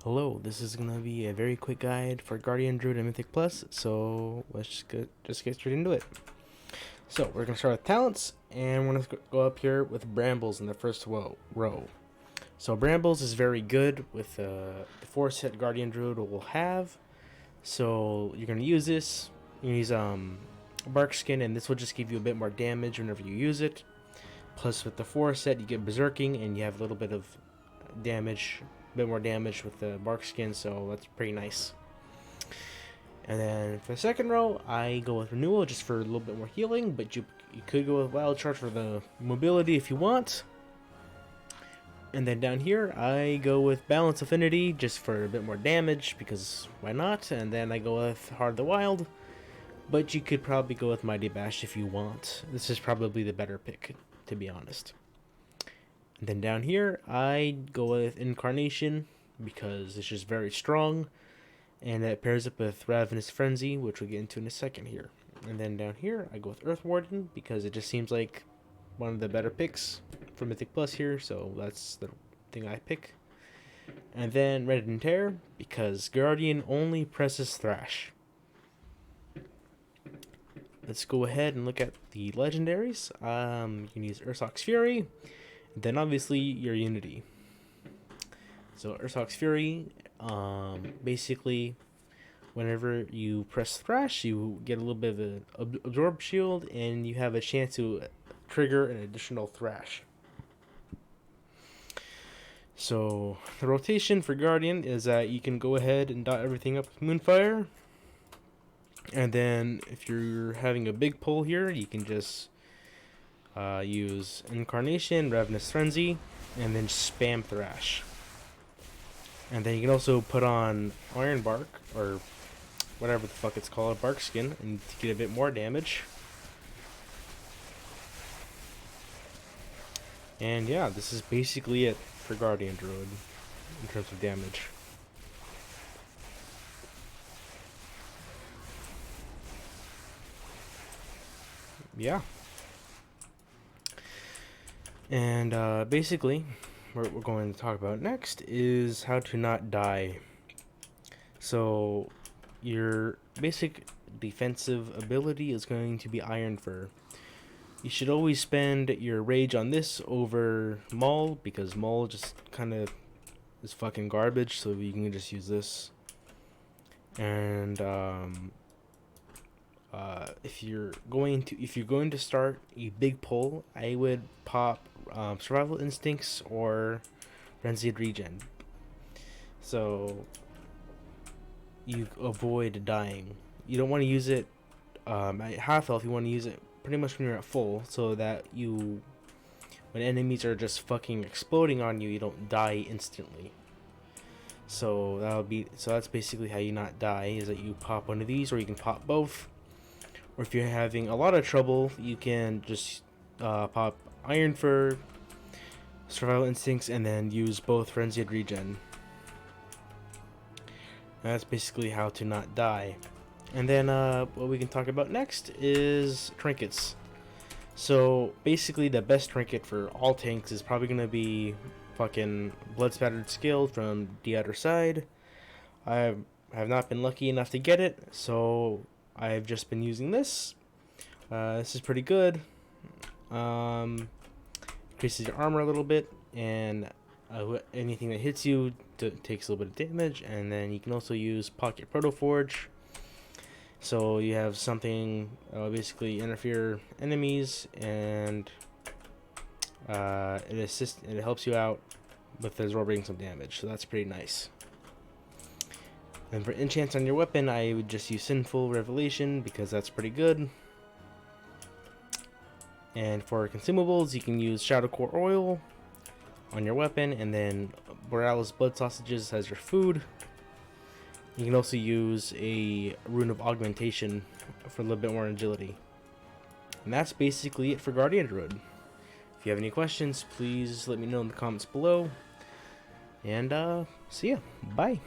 Hello, this is gonna be a very quick guide for Guardian, Druid, and Mythic Plus, so let's just get straight into it. So we're gonna start with talents, and we're gonna go up here with Brambles in the first row. So Brambles is very good with the 4-set Guardian Druid will have. So you're gonna use this. You use Bark Skin, and this will just give you a bit more damage whenever you use it. Plus with the 4-set, you get Berserking, and you have a little bit of damage, a bit more damage with the Bark Skin, so that's pretty nice. And then for the second row, I go with Renewal just for a little bit more healing, but you could go with Wild Charge for the mobility if you want. And then down here, I go with Balance Affinity just for a bit more damage, because why not? And then I go with Heart of the Wild, but you could probably go with Mighty Bash if you want. This is probably the better pick, to be honest. And then down here, I go with Incarnation because it's just very strong, and it pairs up with Ravenous Frenzy, which we'll get into in a second here. And then down here, I go with Earth Warden because it just seems like one of the better picks for Mythic Plus here, so that's the thing I pick. And then Red and Tear because Guardian only presses Thrash. Let's go ahead and look at the legendaries. You can use Ursox Fury, then obviously your Unity. So Ursox Fury, basically, whenever you press Thrash, you get a little bit of an Absorb Shield, and you have a chance to trigger an additional Thrash. So the rotation for Guardian is that you can go ahead and dot everything up with Moonfire, and then if you're having a big pull here, you can just use Incarnation, Ravenous Frenzy, and then spam Thrash. And then you can also put on Iron Bark, or whatever the fuck it's called, Bark Skin, and to get a bit more damage. And yeah, this is basically it for Guardian Druid in terms of damage. Yeah. And basically, what we're going to talk about next is how to not die. So, your basic defensive ability is going to be Iron Fur. You should always spend your rage on this over Maul, because Maul just kind of is fucking garbage, so you can just use this. And if you're going to start a big pull, I would pop Survival Instincts or Frenzied Regen, so you avoid dying. You don't want to use it at half health. You want to use it pretty much when you're at full, so that when enemies are just fucking exploding on you, you don't die instantly. So that's basically how you not die, is that you pop one of these, or you can pop both. Or if you're having a lot of trouble, you can just pop Iron Fur, Survival Instincts, and then use both Frenzied Regen. And that's basically how to not die. And then what we can talk about next is trinkets. So basically the best trinket for all tanks is probably going to be fucking Blood Spattered Scale from the other side. I have not been lucky enough to get it, so I've just been using this. This is pretty good. Increases your armor a little bit, and anything that hits you takes a little bit of damage. And then you can also use Pocket Protoforge. So you have something basically interfere enemies, and it helps you out with absorbing some damage. So that's pretty nice. And for enchants on your weapon, I would just use Sinful Revelation because that's pretty good. And for consumables, you can use Shadow Core Oil on your weapon, and then Borealis Blood Sausages as your food. You can also use a Rune of Augmentation for a little bit more agility. And that's basically it for Guardian Druid. If you have any questions, please let me know in the comments below. And see ya. Bye.